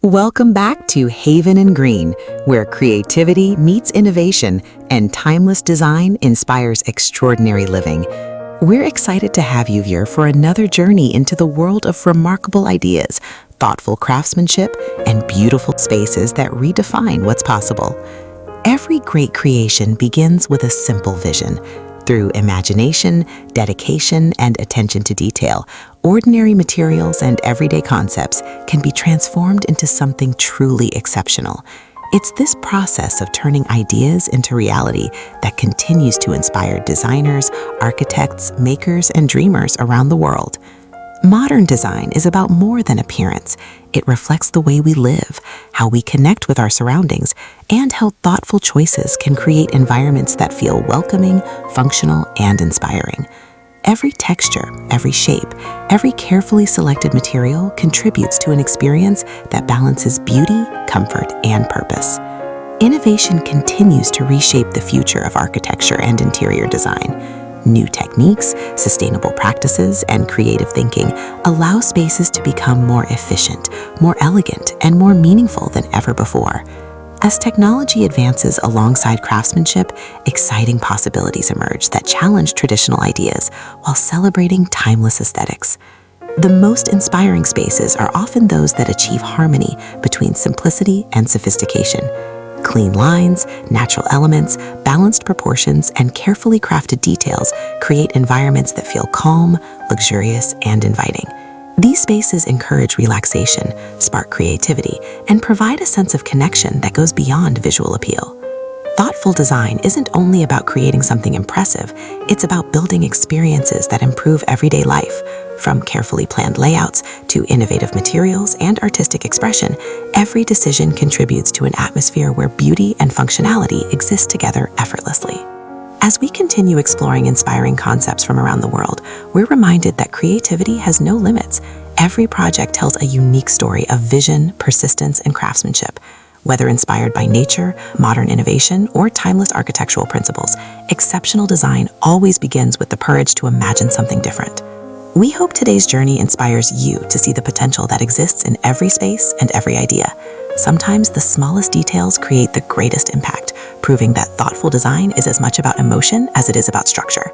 Welcome back to Haven and Green, where creativity meets innovation and timeless design inspires extraordinary living. We're excited to have you here for another journey into the world of remarkable ideas, thoughtful craftsmanship, and beautiful spaces that redefine what's possible. Every great creation begins with a simple vision. Through imagination, dedication, and attention to detail, ordinary materials and everyday concepts can be transformed into something truly exceptional. It's this process of turning ideas into reality that continues to inspire designers, architects, makers, and dreamers around the world. Modern design is about more than appearance. It reflects the way we live, how we connect with our surroundings, and how thoughtful choices can create environments that feel welcoming, functional, and inspiring. Every texture, every shape, every carefully selected material contributes to an experience that balances beauty, comfort, and purpose. Innovation continues to reshape the future of architecture and interior design. New techniques, sustainable practices, and creative thinking allow spaces to become more efficient, more elegant, and more meaningful than ever before. As technology advances alongside craftsmanship, exciting possibilities emerge that challenge traditional ideas while celebrating timeless aesthetics. The most inspiring spaces are often those that achieve harmony between simplicity and sophistication. Clean lines, natural elements, balanced proportions, and carefully crafted details create environments that feel calm, luxurious, and inviting. These spaces encourage relaxation, spark creativity, and provide a sense of connection that goes beyond visual appeal. Thoughtful design isn't only about creating something impressive, it's about building experiences that improve everyday life. From carefully planned layouts to innovative materials and artistic expression, every decision contributes to an atmosphere where beauty and functionality exist together effortlessly. As we continue exploring inspiring concepts from around the world, we're reminded that creativity has no limits. Every project tells a unique story of vision, persistence, and craftsmanship. Whether inspired by nature, modern innovation, or timeless architectural principles, exceptional design always begins with the courage to imagine something different. We hope today's journey inspires you to see the potential that exists in every space and every idea. Sometimes the smallest details create the greatest impact, proving that thoughtful design is as much about emotion as it is about structure.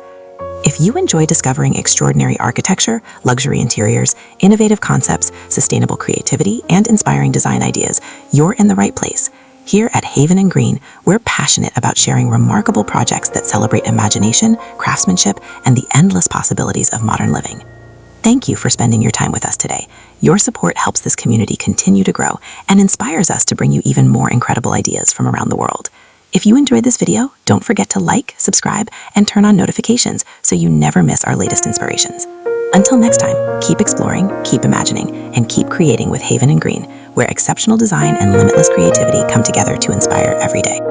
If you enjoy discovering extraordinary architecture, luxury interiors, innovative concepts, sustainable creativity, and inspiring design ideas, you're in the right place. Here at Haven and Green, we're passionate about sharing remarkable projects that celebrate imagination, craftsmanship, and the endless possibilities of modern living. Thank you for spending your time with us today. Your support helps this community continue to grow and inspires us to bring you even more incredible ideas from around the world. If you enjoyed this video, don't forget to like, subscribe, and turn on notifications so you never miss our latest inspirations. Until next time, keep exploring, keep imagining, and keep creating with Haven and Green, where exceptional design and limitless creativity come together to inspire every day.